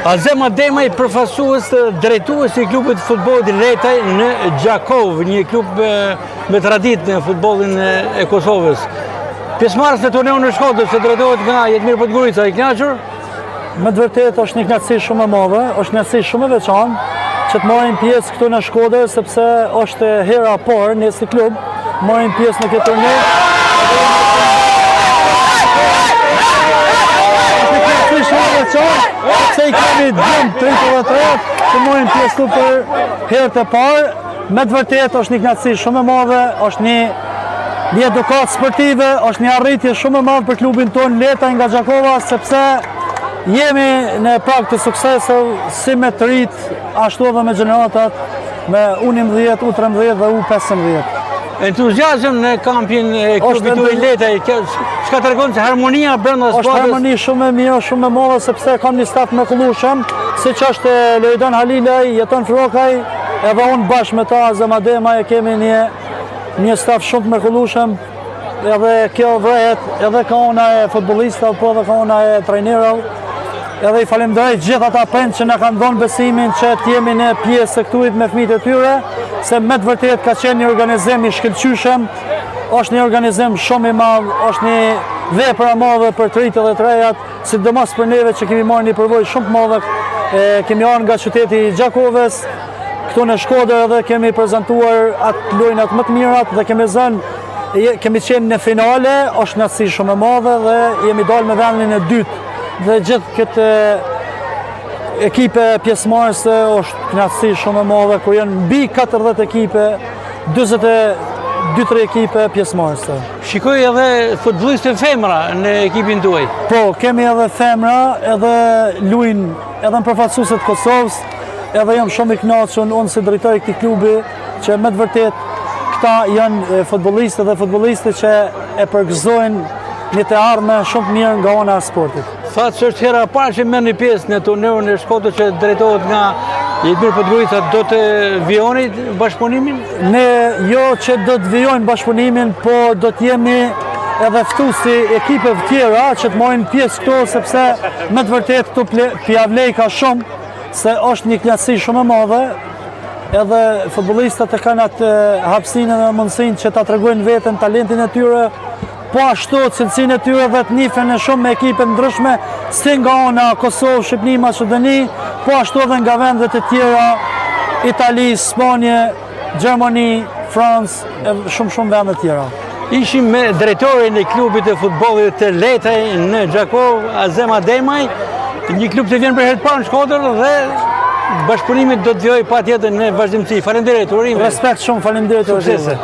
Azem Ademaj, përfaqësues drejtues i klubit futbollit Letaj në Gjakov, një klub me traditë në futbollin e Kosovës. Pjesëmarrës në turneun në Shkodër, që drejtohet nga Jetmir Podgorica, i kënaqur? Me të vërtetë është një kënaqësi shumë e madhe, është një kënaqësi shumë e veçantë që të marrim pjesë këtu në Shkodër, sepse është hera e parë ne si klub marrim pjesë në këtë turne. Se i kemi dëmë 33 që marrim pjesë këtu për herë të parë, me të vërtetë është një kënaqësi shumë e madhe, është një edukatë sportive, është një arritje shumë e madhe për klubin tonë Letaj nga Gjakova, sepse jemi në prag të suksesov si me të rit, ashtu edhe me gjeneratat, me U11, U13 dhe U15. Entuziazëm në kampin e klubit tuaj Letaj, çka tregon se harmonia brenda skuadrës? Është harmoni shumë e mirë, shumë e madhe, sepse kam një staf mrekullueshëm, siç është Lojdan Halilaj, Jeton Frokaj, edhe unë bashkë me ta Azem Ademaj kemi një staf shumë të mrekullueshëm, edhe kjo vëhet, edhe ka ona e futbollistëve, po edhe ka ona e trajnerëve. Edhe i falenderoj gjithë ata prindë që na kanë dhënë besimin që të jemi në pjesë të këtuit me fëmijët e tyre, se me të vërtetë ka qenë një organizim i shkëlqyeshëm, është një organizim shumë i madh, është një vepër e madhe për të rritë dhe të rejat, sidomos për neve që kemi marrë një përvojë shumë të madhe, kemi ardhur nga qyteti i Gjakovës, këtu në Shkodër edhe kemi prezantuar atë lojnat më të mirat dhe kemi qenë në finale, është kënaqësi shumë e madhe dhe jemi dalë me vendin e dytë. Dhe gjithë këtë ekipe pjesëmarrëse është kënaqësi shumë e madhe, kur janë mbi 40 ekipe, 22-23 ekipe pjesëmarrëse. Shikoj edhe futbollistë femra në ekipin tuaj. Po, kemi edhe femra, edhe luajnë edhe në përfaqësuesit të Kosovës, edhe jam shumë i kënaqur unë si drejtori i këtij klubi, që me të vërtetë këta janë futbollistë dhe futbollistë që e përgëzojnë një të ardhme shumë mirë nga ona e sportit. Thatë që është hera e parë që merrni pjesë në turneun e Shkodër që drejtohet nga Jetmir Podgorica, do të vijoni bashkëpunimin? Ne jo që do të vijojnë bashkëpunimin, po do të jemi edhe ftuesi ekipeve tjera që të marrin pjesë këtu, sepse me të vërtetë këtu pjavlej ka shumë, se është një kënaqësi shumë e madhe, edhe futbollistët e kanë atë hapësinë dhe mundësinë që ta tregojnë veten, talentin e tyre, po ashtu cilësinë e tyre dhe të njihen në shumë me ekipe ndryshme, si nga ona Kosovë, Shqipëri, Maqedoni, po ashtu edhe nga vendet e tjera, Itali, Spanje, Gjermani, Francë, e shumë vende tjera. Ishim me drejtorin e klubit të futbollit të Letaj në Gjakov, Azem Ademaj, një klub që vjen për herë të parë në Shkodër dhe bashkëpunimi do të vijojë patjetër në vazhdimsi. Faleminderit, urim. Respekt shumë, faleminderit. Suksese.